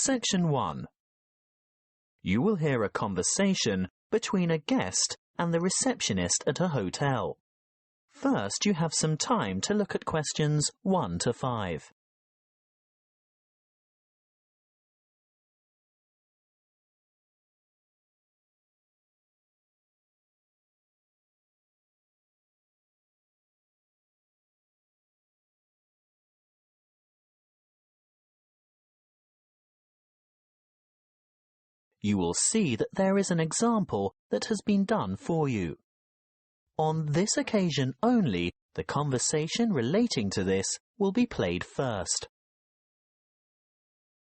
Section 1. You will hear a conversation between a guest and the receptionist at a hotel. First, you have some time to look at questions 1 to 5. You will see that there is an example that has been done for you. On this occasion only, the conversation relating to this will be played first.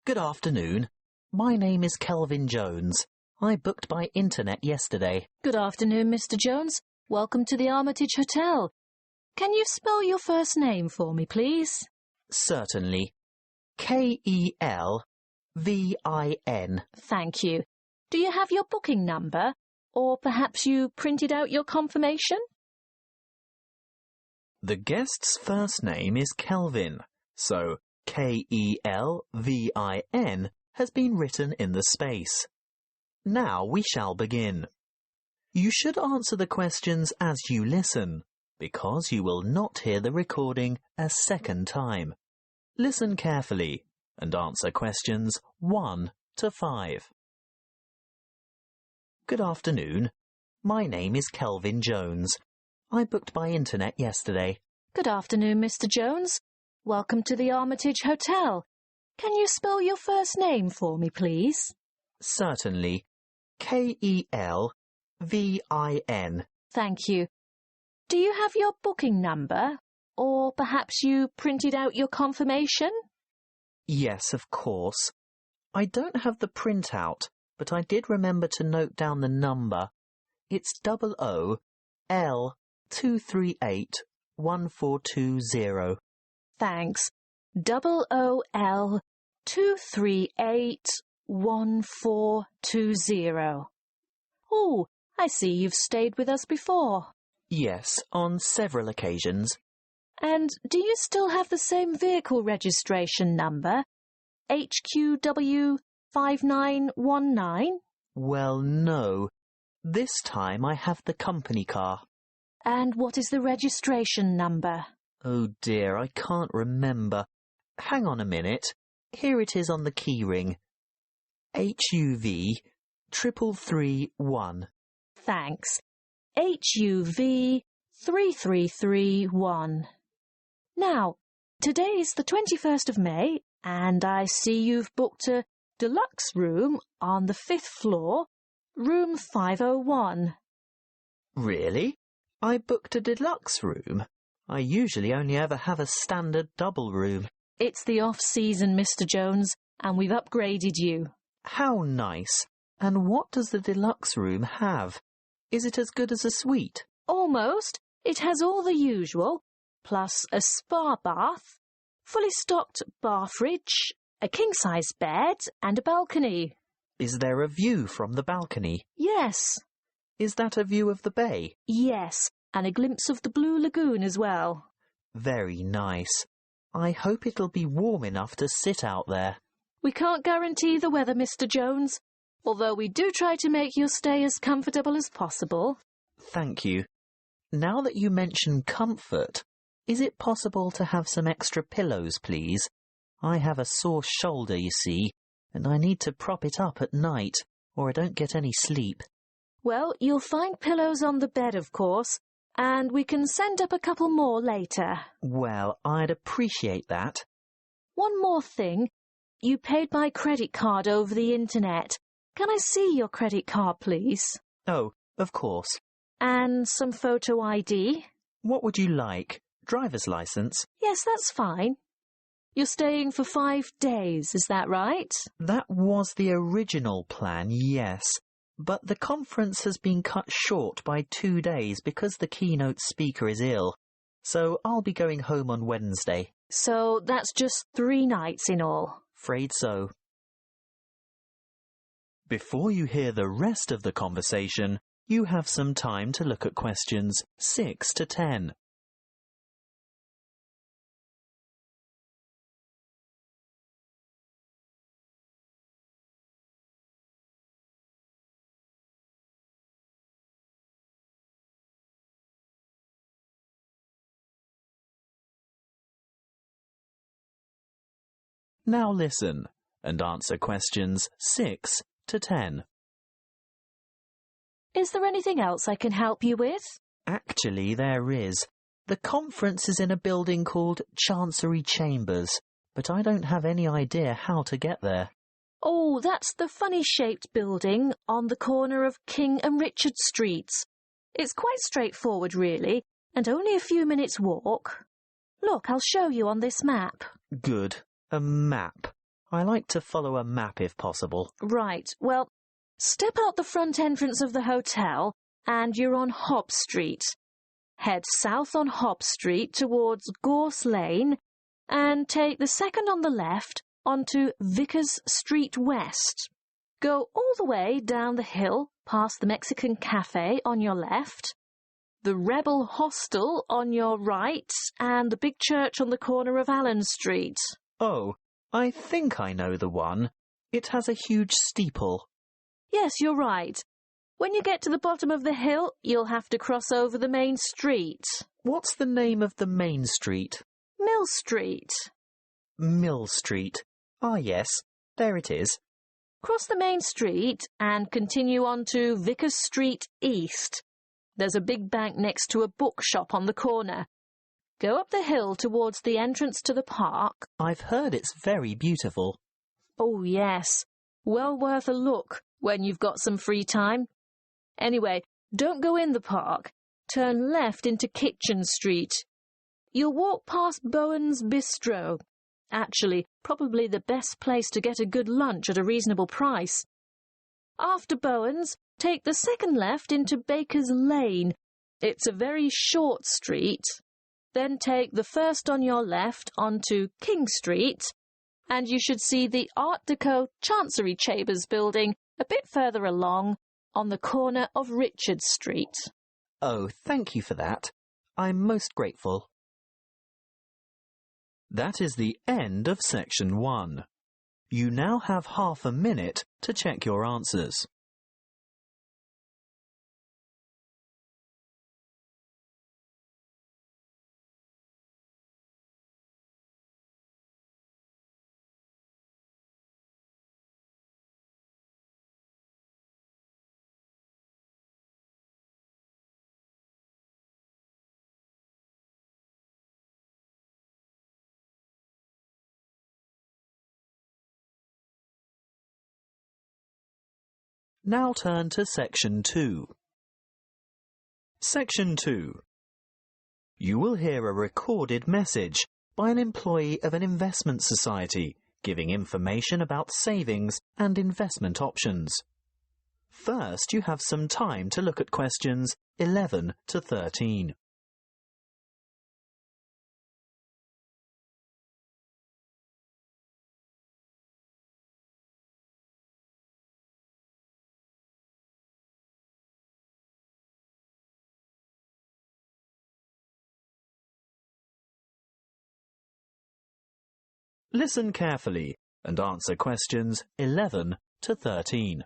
Good afternoon. My name is Kelvin Jones. I booked by internet yesterday. Good afternoon, Mr. Jones. Welcome to the Armitage Hotel. Can you spell your first name for me, please? Certainly. K-E-L-V-I-N. Thank you. Do you have your booking number? Or perhaps you printed out your confirmation? The guest's first name is Kelvin, so K-E-L-V-I-N has been written in the space. Now we shall begin. You should answer the questions as you listen, because you will not hear the recording a second time. Listen carefully and answer questions 1 to 5. Good afternoon. My name is Kelvin Jones. I booked by internet yesterday. Good afternoon, Mr. Jones. Welcome to the Armitage Hotel. Can you spell your first name for me, please? Certainly. K-E-L-V-I-N. Thank you. Do you have your booking number? Or perhaps you printed out your confirmation? Yes, of course. I don't have the printout, but I did remember to note down the number. It's OOL-238-1420. Thanks. OOL-238-1420. Oh, I see you've stayed with us before. Yes, on several occasions. And do you still have the same vehicle registration number? HQW5919? Well, no. This time I have the company car. And what is the registration number? Oh dear, I can't remember. Hang on a minute. Here it is on the keyring. HUV 3331. Thanks. HUV 3331. Now, today's the 21st of May, and I see you've booked a deluxe room on the 5th floor, room 501. Really? I booked a deluxe room? I usually only ever have a standard double room. It's the off-season, Mr. Jones, and we've upgraded you. How nice. And what does the deluxe room have? Is it as good as a suite? Almost. It has all the usual, plus a spa bath, fully stocked bath fridge, a king-size bed and a balcony. Is there a view from the balcony? Yes. Is that a view of the bay? Yes, and a glimpse of the Blue Lagoon as well. Very nice. I hope it'll be warm enough to sit out there. We can't guarantee the weather, Mr. Jones, although we do try to make your stay as comfortable as possible. Thank you. Now that you mention comfort, is it possible to have some extra pillows, please? I have a sore shoulder, you see, and I need to prop it up at night, or I don't get any sleep. Well, you'll find pillows on the bed, of course, and we can send up a couple more later. Well, I'd appreciate that. One more thing. You paid by credit card over the internet. Can I see your credit card, please? Oh, of course. And some photo ID? What would you like? Driver's license? Yes, that's fine. You're staying for 5 days, is that right? That was the original plan, yes. But the conference has been cut short by 2 days because the keynote speaker is ill. So I'll be going home on Wednesday. So that's just 3 nights in all. Afraid so. Before you hear the rest of the conversation, you have some time to look at questions 6 to 10. Now listen and answer questions 6 to 10. Is there anything else I can help you with? Actually, there is. The conference is in a building called Chancery Chambers, but I don't have any idea how to get there. Oh, that's the funny-shaped building on the corner of King and Richard Streets. It's quite straightforward, really, and only a few minutes' walk. Look, I'll show you on this map. Good. A map. I like to follow a map if possible. Right, well, step out the front entrance of the hotel and you're on Hobb Street. Head south on Hobb Street towards Gorse Lane and take the second on the left onto Vickers Street West. Go all the way down the hill past the Mexican Cafe on your left, the Rebel Hostel on your right, and the big church on the corner of Allen Street. Oh, I think I know the one. It has a huge steeple. Yes, you're right. When you get to the bottom of the hill, you'll have to cross over the main street. What's the name of the main street? Mill Street. Mill Street. Ah, yes, there it is. Cross the main street and continue on to Vickers Street East. There's a big bank next to a bookshop on the corner. Go up the hill towards the entrance to the park. I've heard it's very beautiful. Oh, yes. Well worth a look when you've got some free time. Anyway, don't go in the park. Turn left into Kitchen Street. You'll walk past Bowen's Bistro. Actually, probably the best place to get a good lunch at a reasonable price. After Bowen's, take the second left into Baker's Lane. It's a very short street. Then take the first on your left onto King Street, and you should see the Art Deco Chancery Chambers building a bit further along on the corner of Richard Street. Oh, thank you for that. I'm most grateful. That is the end of section 1. You now have half a minute to check your answers. Now turn to section 2. Section 2. You will hear a recorded message by an employee of an investment society giving information about savings and investment options. First, you have some time to look at questions 11 to 13. Listen carefully and answer questions 11 to 13.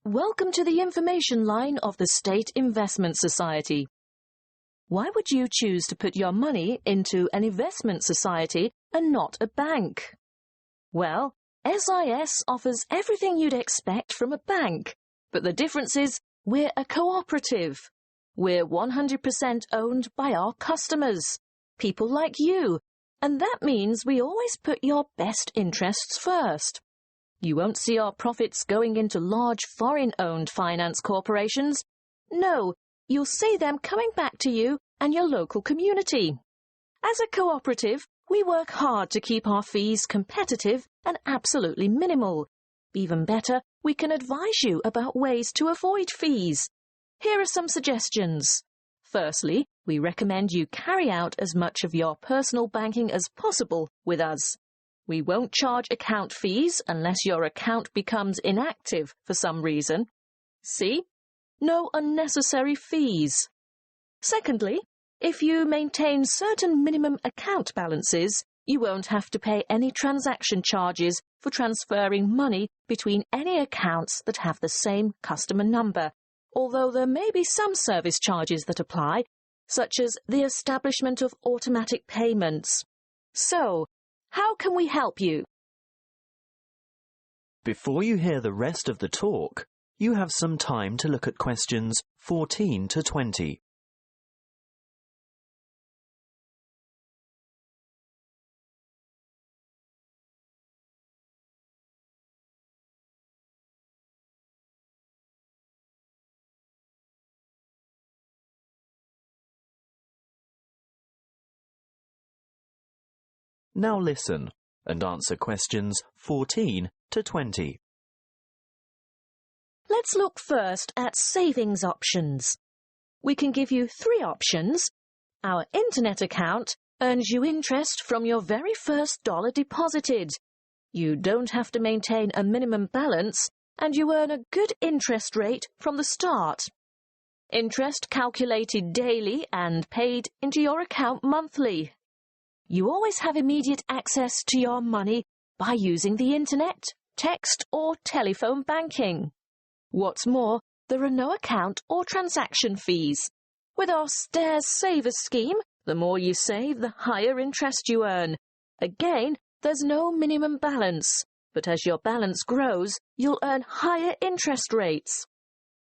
Welcome to the information line of the State Investment Society. Why would you choose to put your money into an investment society and not a bank? Well, SIS offers everything you'd expect from a bank, but the difference is we're a cooperative. We're 100% owned by our customers, people like you, and that means we always put your best interests first. You won't see our profits going into large foreign-owned finance corporations. No, you'll see them coming back to you and your local community. As a cooperative, we work hard to keep our fees competitive and absolutely minimal. Even better, we can advise you about ways to avoid fees. Here are some suggestions. Firstly, we recommend you carry out as much of your personal banking as possible with us. We won't charge account fees unless your account becomes inactive for some reason. See? No unnecessary fees. Secondly, if you maintain certain minimum account balances, you won't have to pay any transaction charges for transferring money between any accounts that have the same customer number, although there may be some service charges that apply, such as the establishment of automatic payments. So, How can we help you? Before you hear the rest of the talk, you have some time to look at questions 14 to 20. Now listen and answer questions 14 to 20. Let's look first at savings options. We can give you 3 options. Our internet account earns you interest from your very first dollar deposited. You don't have to maintain a minimum balance, and you earn a good interest rate from the start. Interest calculated daily and paid into your account monthly. You always have immediate access to your money by using the internet, text or telephone banking. What's more, there are no account or transaction fees. With our Stairs Savers scheme, the more you save, the higher interest you earn. Again, there's no minimum balance, but as your balance grows, you'll earn higher interest rates.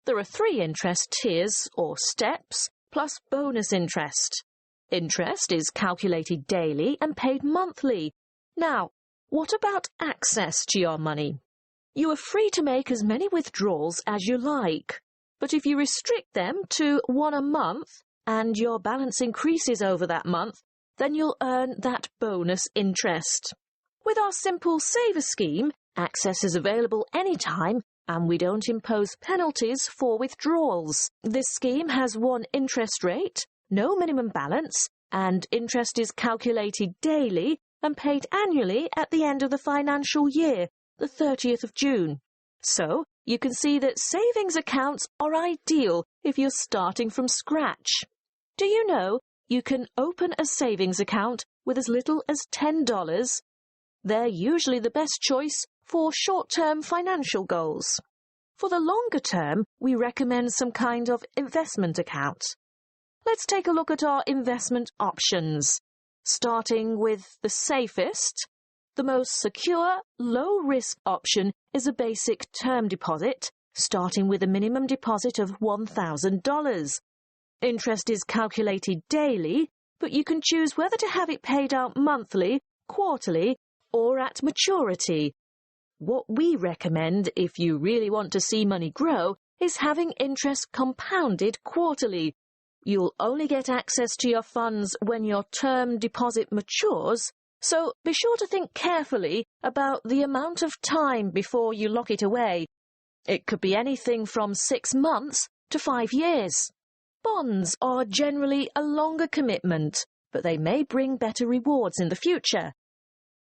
There are 3 interest tiers or steps, plus bonus interest. Interest is calculated daily and paid monthly. Now, what about access to your money? You are free to make as many withdrawals as you like, but if you restrict them to 1 a month and your balance increases over that month, then you'll earn that bonus interest. With our simple saver scheme, access is available anytime and we don't impose penalties for withdrawals. This scheme has 1 interest rate, no minimum balance, and interest is calculated daily and paid annually at the end of the financial year, the 30th of June. So, you can see that savings accounts are ideal if you're starting from scratch. Do you know you can open a savings account with as little as $10? They're usually the best choice for short-term financial goals. For the longer term, we recommend some kind of investment account. Let's take a look at our investment options. Starting with the safest, the most secure, low-risk option is a basic term deposit, starting with a minimum deposit of $1,000. Interest is calculated daily, but you can choose whether to have it paid out monthly, quarterly, or at maturity. What we recommend, if you really want to see money grow, is having interest compounded quarterly. You'll only get access to your funds when your term deposit matures, so be sure to think carefully about the amount of time before you lock it away. It could be anything from 6 months to 5 years. Bonds are generally a longer commitment, but they may bring better rewards in the future.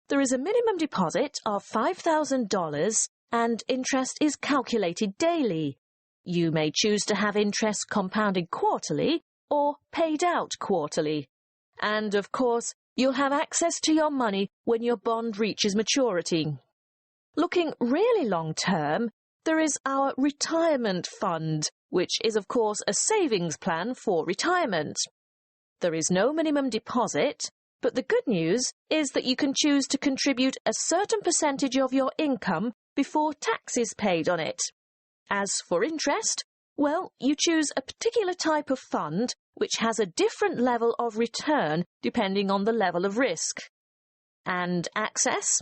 There is a minimum deposit of $5,000 and interest is calculated daily. You may choose to have interest compounded quarterly or paid out quarterly. And, of course, you'll have access to your money when your bond reaches maturity. Looking really long-term, there is our retirement fund, which is, of course, a savings plan for retirement. There is no minimum deposit, but the good news is that you can choose to contribute a certain percentage of your income before tax is paid on it. As for interest, well, you choose a particular type of fund which has a different level of return depending on the level of risk. And access?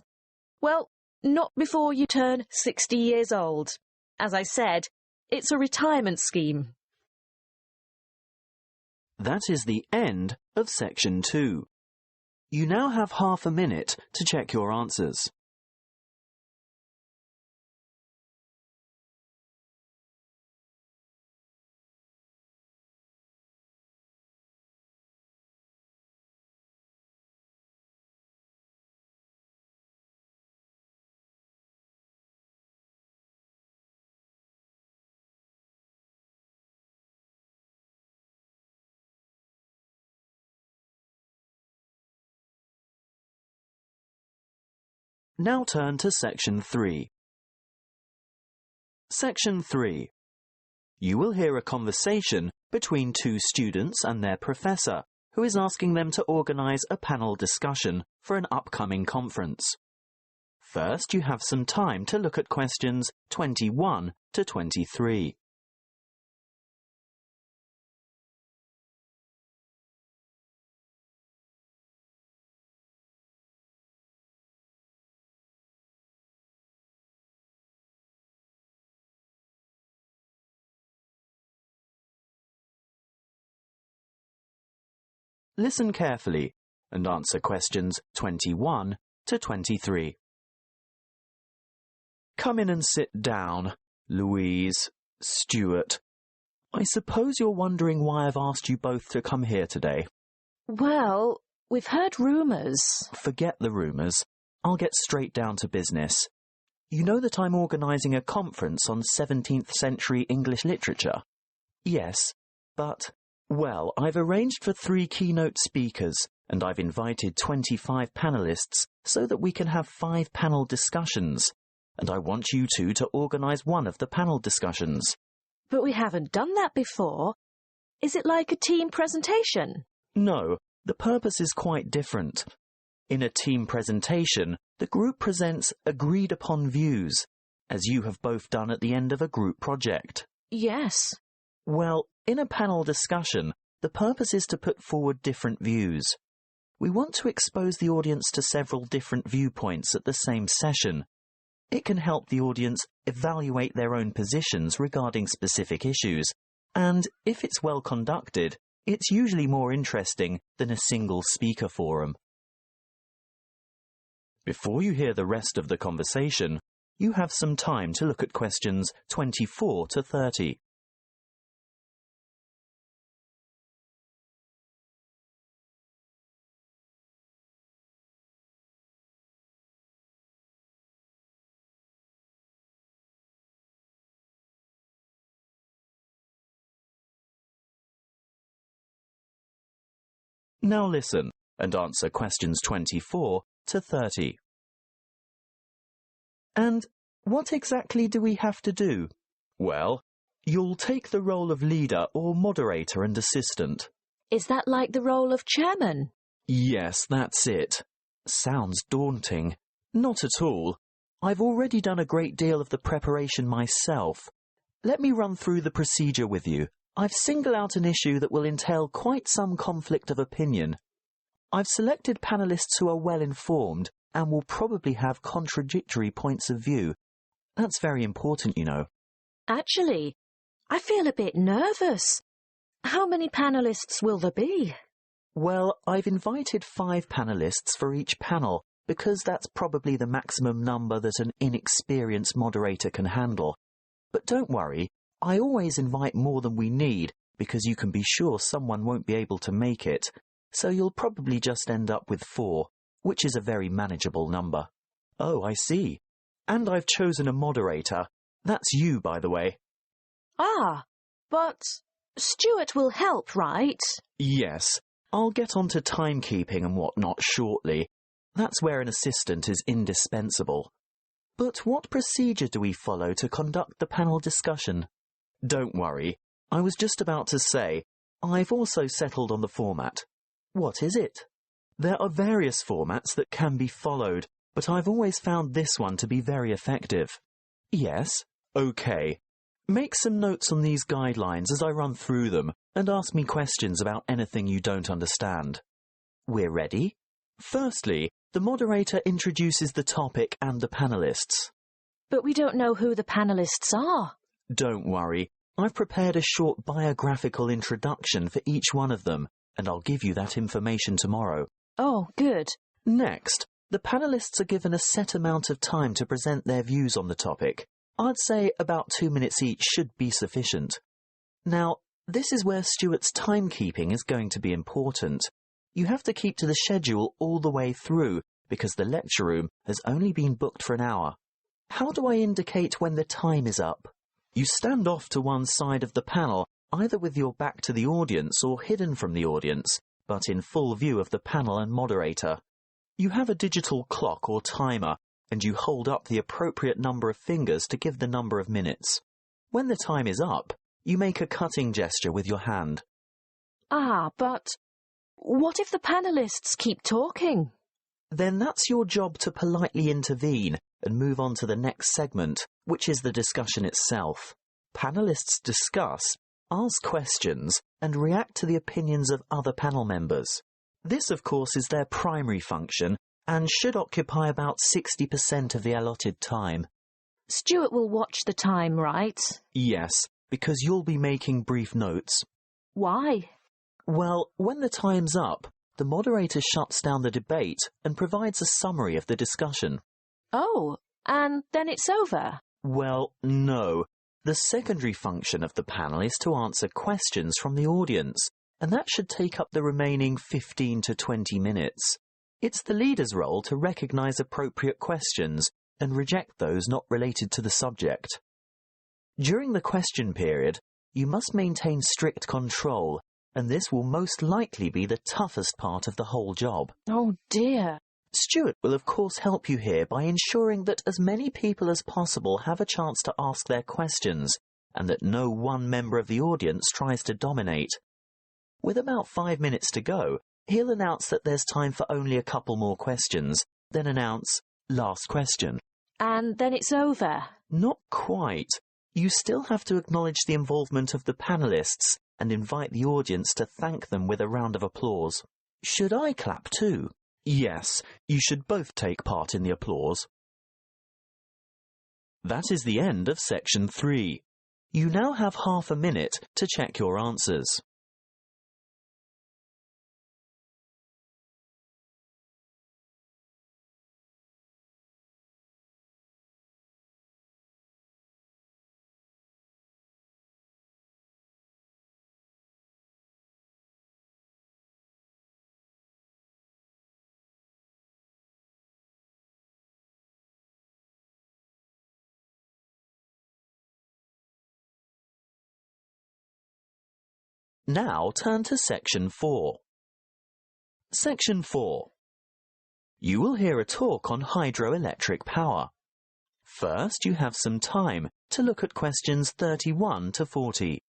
Well, not before you turn 60 years old. As I said, it's a retirement scheme. That is the end of section 2. You now have half a minute to check your answers. Now turn to section 3. Section 3. You will hear a conversation between 2 students and their professor who is asking them to organise a panel discussion for an upcoming conference. First, you have some time to look at questions 21 to 23. Listen carefully and answer questions 21 to 23. Come in and sit down, Louise, Stuart. I suppose you're wondering why I've asked you both to come here today. Well, we've heard rumours. Forget the rumours. I'll get straight down to business. You know that I'm organising a conference on 17th century English literature? Yes, but, well, I've arranged for 3 keynote speakers, and I've invited 25 panellists so that we can have 5 panel discussions. And I want you two to organise one of the panel discussions. But we haven't done that before. Is it like a team presentation? No, the purpose is quite different. In a team presentation, the group presents agreed-upon views, as you have both done at the end of a group project. Yes. Well, in a panel discussion, the purpose is to put forward different views. We want to expose the audience to several different viewpoints at the same session. It can help the audience evaluate their own positions regarding specific issues, and if it's well conducted, it's usually more interesting than a single speaker forum. Before you hear the rest of the conversation, you have some time to look at questions 24 to 30. Now listen and answer questions 24 to 30. And what exactly do we have to do? Well, you'll take the role of leader or moderator and assistant. Is that like the role of chairman? Yes, that's it. Sounds daunting. Not at all. I've already done a great deal of the preparation myself. Let me run through the procedure with you. I've singled out an issue that will entail quite some conflict of opinion. I've selected panellists who are well informed and will probably have contradictory points of view. That's very important, you know. Actually, I feel a bit nervous. How many panellists will there be? Well, I've invited 5 panellists for each panel because that's probably the maximum number that an inexperienced moderator can handle. But don't worry, I always invite more than we need because you can be sure someone won't be able to make it, so you'll probably just end up with 4, which is a very manageable number. Oh, I see. And I've chosen a moderator. That's you, by the way. Ah, but Stuart will help, right? Yes, I'll get on to timekeeping and whatnot shortly. That's where an assistant is indispensable. But what procedure do we follow to conduct the panel discussion? Don't worry, I was just about to say, I've also settled on the format. What is it? There are various formats that can be followed, but I've always found this one to be very effective. Yes? Okay. Make some notes on these guidelines as I run through them, and ask me questions about anything you don't understand. We're ready? Firstly, the moderator introduces the topic and the panellists. But we don't know who the panellists are. Don't worry, I've prepared a short biographical introduction for each one of them, and I'll give you that information tomorrow. Oh, good. Next, the panellists are given a set amount of time to present their views on the topic. I'd say about 2 minutes each should be sufficient. Now, this is where Stuart's timekeeping is going to be important. You have to keep to the schedule all the way through, because the lecture room has only been booked for an hour. How do I indicate when the time is up? You stand off to one side of the panel, either with your back to the audience or hidden from the audience, but in full view of the panel and moderator. You have a digital clock or timer, and you hold up the appropriate number of fingers to give the number of minutes. When the time is up, you make a cutting gesture with your hand. Ah, but What if the panellists keep talking? Then that's your job to politely intervene and move on to the next segment, which is the discussion itself. Panellists discuss, ask questions, and react to the opinions of other panel members. This, of course, is their primary function and should occupy about 60% of the allotted time. Stuart will watch the time, right? Yes, because you'll be making brief notes. Why? Well, when the time's up, the moderator shuts down the debate and provides a summary of the discussion. Oh, and then it's over? Well, no. The secondary function of the panel is to answer questions from the audience, and that should take up the remaining 15 to 20 minutes. It's the leader's role to recognise appropriate questions and reject those not related to the subject. During the question period, you must maintain strict control, and this will most likely be the toughest part of the whole job. Oh dear. Stuart will of course help you here by ensuring that as many people as possible have a chance to ask their questions, and that no one member of the audience tries to dominate. With about 5 minutes to go, he'll announce that there's time for only a couple more questions, then announce, last question. And then it's over? Not quite. You still have to acknowledge the involvement of the panellists and invite the audience to thank them with a round of applause. Should I clap too? Yes, you should both take part in the applause. That is the end of section 3. You now have half a minute to check your answers. Now turn to section 4. Section 4. You will hear a talk on hydroelectric power. First, you have some time to look at questions 31 to 40.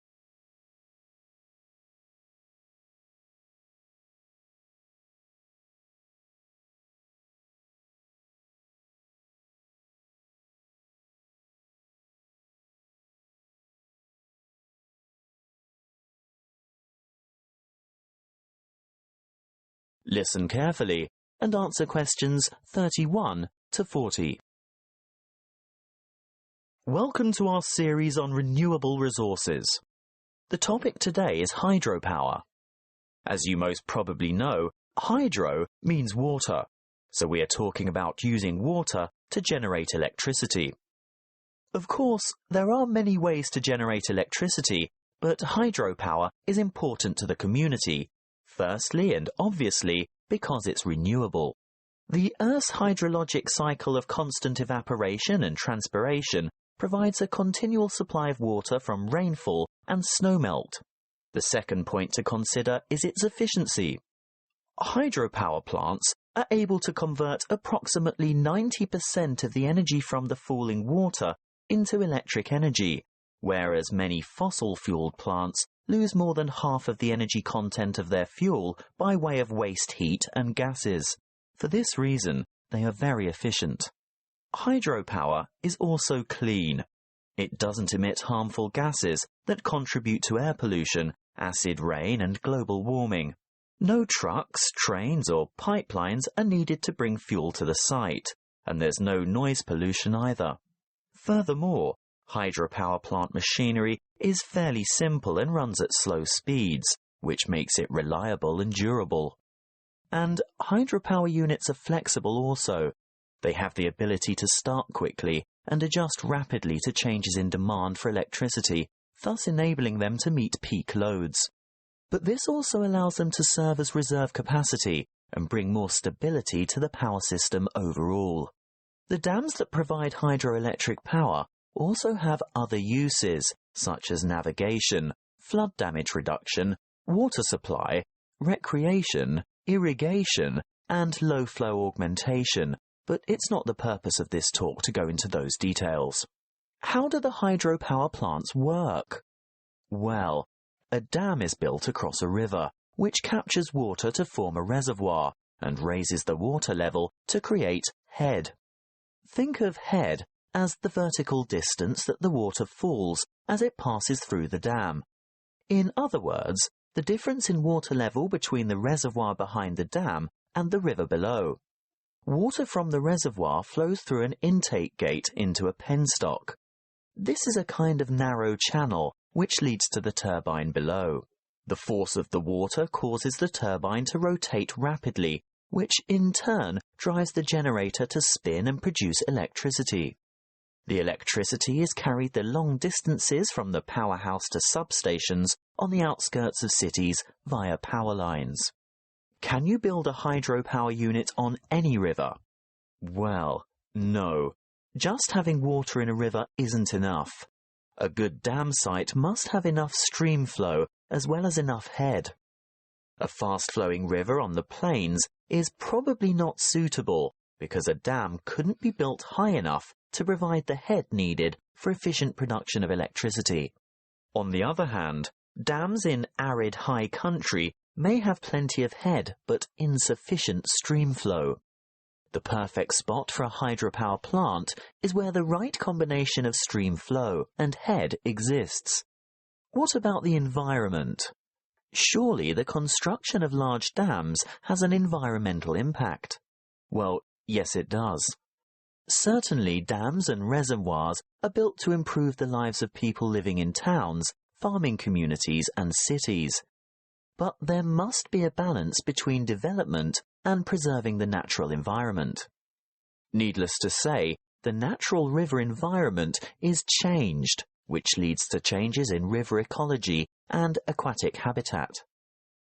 Listen carefully and answer questions 31 to 40. Welcome to our series on renewable resources. The topic today is hydropower. As you most probably know, hydro means water, so we are talking about using water to generate electricity. Of course, there are many ways to generate electricity, but hydropower is important to the community. Firstly and obviously because it's renewable. The Earth's hydrologic cycle of constant evaporation and transpiration provides a continual supply of water from rainfall and snowmelt. The second point to consider is its efficiency. Hydropower plants are able to convert approximately 90% of the energy from the falling water into electric energy, whereas many fossil-fueled plants lose more than half of the energy content of their fuel by way of waste heat and gases. For this reason, they are very efficient. Hydropower is also clean. It doesn't emit harmful gases that contribute to air pollution, acid rain and global warming. No trucks, trains or pipelines are needed to bring fuel to the site, and there's no noise pollution either. Furthermore, hydropower plant machinery is fairly simple and runs at slow speeds, which makes it reliable and durable. And hydropower units are flexible also. They have the ability to start quickly and adjust rapidly to changes in demand for electricity, thus enabling them to meet peak loads. But this also allows them to serve as reserve capacity and bring more stability to the power system overall. The dams that provide hydroelectric power also have other uses, such as navigation, flood damage reduction, water supply, recreation, irrigation, and low-flow augmentation, but it's not the purpose of this talk to go into those details. How do the hydropower plants work? Well, a dam is built across a river, which captures water to form a reservoir and raises the water level to create head. Think of head as the vertical distance that the water falls as it passes through the dam. In other words, the difference in water level between the reservoir behind the dam and the river below. Water from the reservoir flows through an intake gate into a penstock. This is a kind of narrow channel which leads to the turbine below. The force of the water causes the turbine to rotate rapidly, which in turn drives the generator to spin and produce electricity. The electricity is carried the long distances from the powerhouse to substations on the outskirts of cities via power lines. Can you build a hydropower unit on any river? Well, no. Just having water in a river isn't enough. A good dam site must have enough stream flow as well as enough head. A fast-flowing river on the plains is probably not suitable because a dam couldn't be built high enough to provide the head needed for efficient production of electricity. On the other hand, dams in arid high country may have plenty of head but insufficient stream flow. The perfect spot for a hydropower plant is where the right combination of stream flow and head exists. What about the environment? Surely the construction of large dams has an environmental impact. Well, yes it does. Certainly dams and reservoirs are built to improve the lives of people living in towns, farming communities and cities. But there must be a balance between development and preserving the natural environment. Needless to say, the natural river environment is changed, which leads to changes in river ecology and aquatic habitat.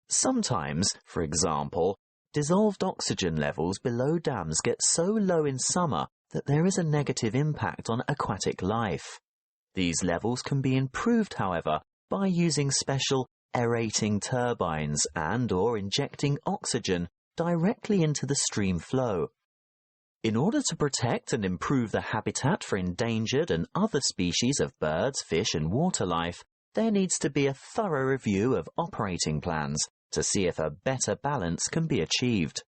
Sometimes, for example, dissolved oxygen levels below dams get so low in summer that there is a negative impact on aquatic life. These levels can be improved, however, by using special aerating turbines and/or injecting oxygen directly into the stream flow. In order to protect and improve the habitat for endangered and other species of birds, fish and water life, there needs to be a thorough review of operating plans to see if a better balance can be achieved.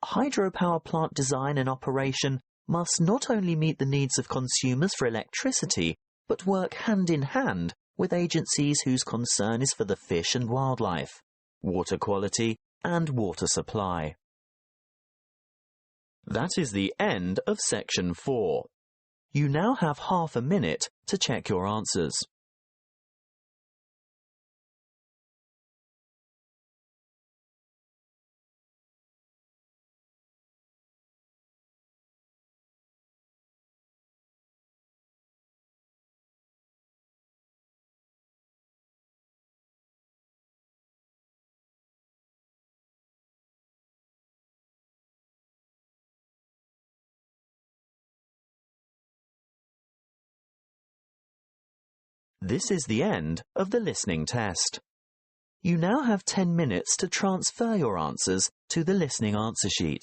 Hydropower plant design and operation must not only meet the needs of consumers for electricity, but work hand in hand with agencies whose concern is for the fish and wildlife, water quality and water supply. That is the end of section 4. You now have half a minute to check your answers. This is the end of the listening test. You now have 10 minutes to transfer your answers to the listening answer sheet.